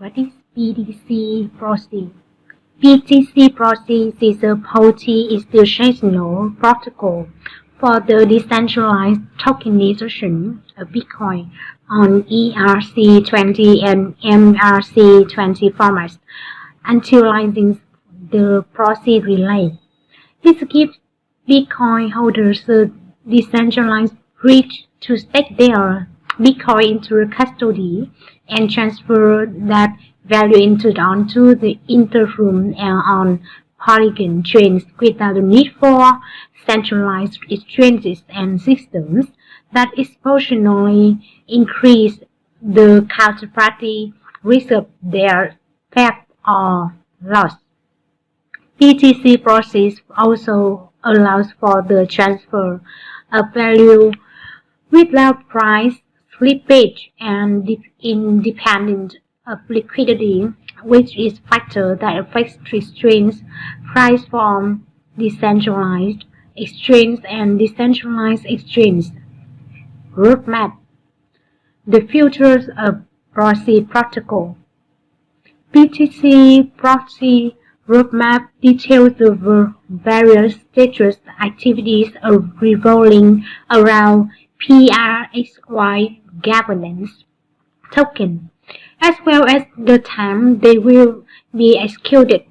What is BTC PROXY? BTC PROXY is a multi-institutional protocol for the decentralized tokenization of Bitcoin on ERC20 and MRC20 formats, utilizing the PROXY relay. This gives Bitcoin holders a decentralized bridge to stake their Bitcoin into custody and transfer that value onto the Ethereum and on Polygon chains without the need for centralized exchanges and systems that exponentially increase the counterparty risk of their theft or loss. BTC process also allows for the transfer of value without price slippage and independent of liquidity, which is a factor that affects exchange price from decentralized exchange and decentralized exchange. Roadmap: the futures of PROXY protocol. BTC PROXY roadmap details the various status activities revolving around PRXY governance token, as well as the time they will be executed.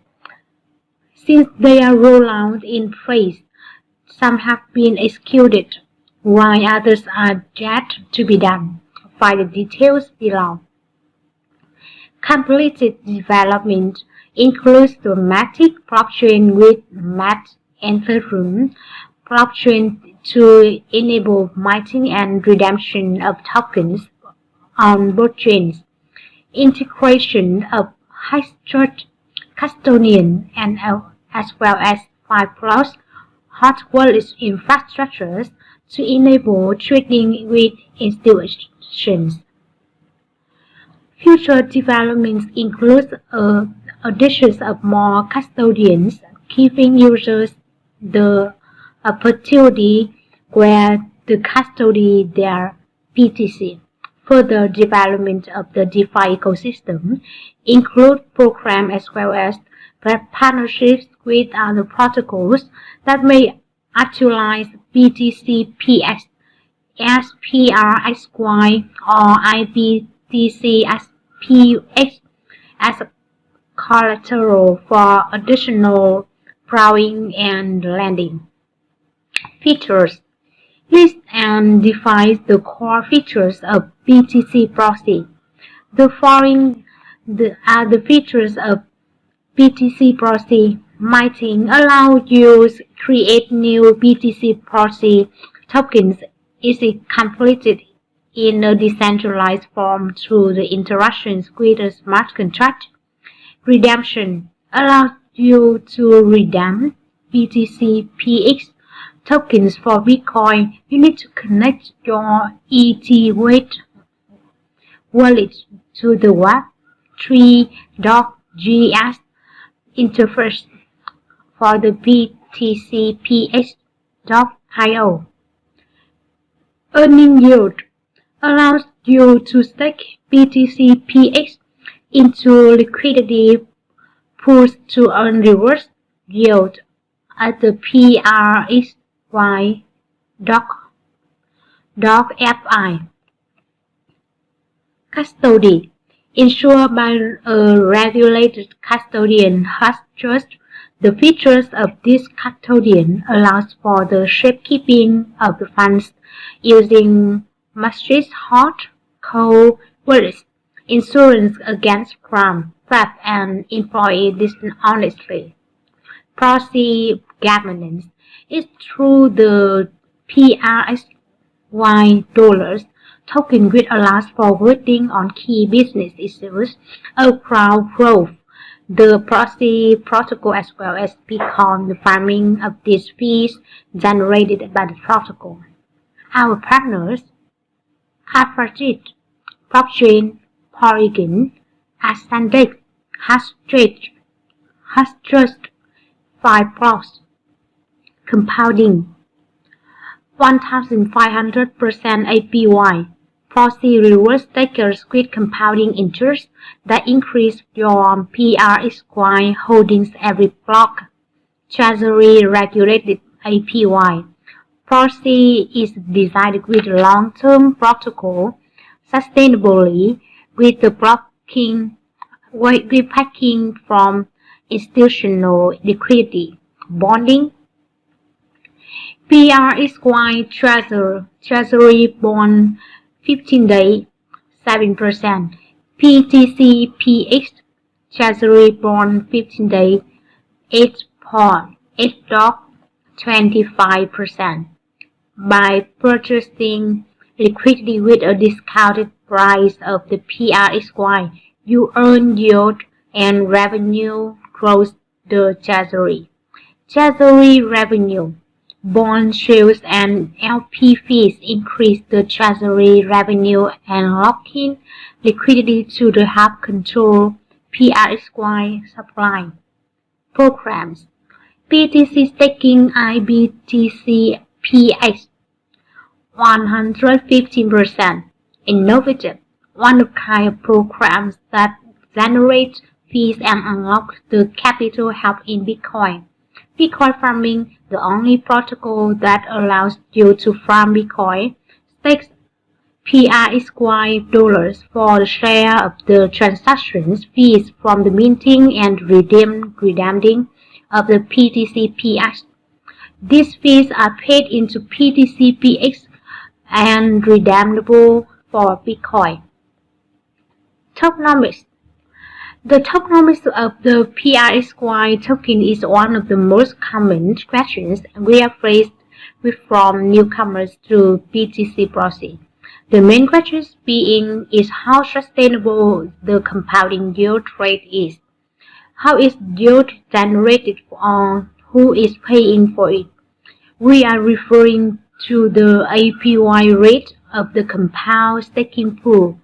Since they are rolled out in phase, some have been executed, while others are yet to be done. Find the details below. Completed development includes the Matic blockchain with Mat Ethereum blockchain to enable minting and redemption of tokens on both chains, integration of high-trust custodian and as well as 5+ hot wallet infrastructures to enable trading with institutions. Future developments include additions of more custodians, giving users the opportunity where the custody their BTC. Further development of the DeFi ecosystem include programs as well as partnerships with other protocols that may utilize BTC PS, SPRXY, or IBTC SPX as a collateral for additional borrowing and lending. Features: list and defines the core features of BTC PROXY. The following are the features of BTC PROXY. Minting allows you to create new BTC PROXY tokens easily completed in a decentralized form through the interactions with a smart contract. Redemption allows you to redeem BTC PX tokens for Bitcoin. You need to connect your ETH wallet to the Web3.gs interface for the BTC PX.io. Earning yield allows you to stake BTC PX into liquidity pools to earn reverse yield at the PRXY.fi. Custody ensured by a regulated custodian has trust. The features of this custodian allows for the safekeeping of the funds using massive hot, cold wallets, insurance against crime, theft, and employee dishonesty. PROXY governance is through the PRXY dollars token, which allows for voting on key business issues across growth. The PROXY protocol as well as become the farming of these fees generated by the protocol. Our partners: Alphagate, Blockchain, Polygon, Ascendex, Hashtrust, 5+, compounding, 1500% APY, PROXY reverse takers with compounding interest that increase your PRXY holdings every block. Treasury regulated APY. PROXY is designed with long-term protocol sustainably with the blocking repacking from institutional liquidity, bonding, PRXY Treasury bond 15-day 7%, BTC PX Treasury bond 15-day 8.25%. By purchasing liquidity with a discounted price of the PRXY, you earn yield and revenue grows the Treasury. Treasury revenue. Bond sales and LP fees increase the Treasury revenue and lock in liquidity to the help control PRXY supply. Programs. BTC staking IBTC PX 115%. Innovative, one-of-kind programs that generate fees and unlock the capital help in Bitcoin. Bitcoin farming, the only protocol that allows you to farm Bitcoin, stakes PRXY dollars for the share of the transactions fees from the minting and redeeming of the BTC PX. These fees are paid into BTC PX and redeemable for Bitcoin. Tokenomics. The tokenomics of the PRXY token is one of the most common questions we are faced with from newcomers to BTC PROXY. The main question being is how sustainable the compounding yield rate is. How is yield generated or who is paying for it? We are referring to the APY rate of the compound staking pool.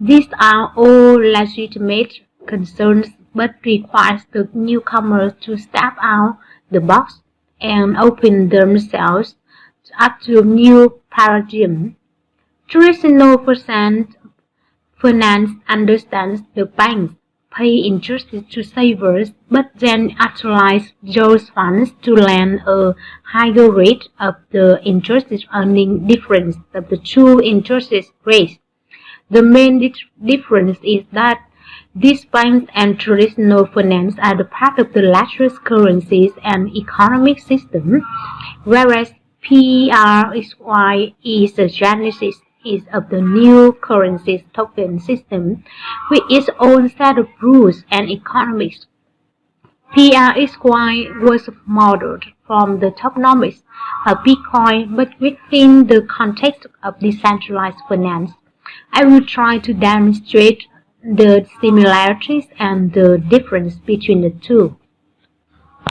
These are all legitimate concerns but requires the newcomers to step out the box and open themselves up to a new paradigm. Traditional finance understands the banks pay interest to savers but then utilize those funds to lend a higher rate of the interest earning difference of the two interest rates. The main difference is that these banks and traditional finance are the part of the largest currencies and economic system, whereas PRXY is the genesis of the new currencies token system with its own set of rules and economics. PRXY was modeled from the tokenomics of Bitcoin but within the context of decentralized finance. I will try to demonstrate the similarities and the difference between the two.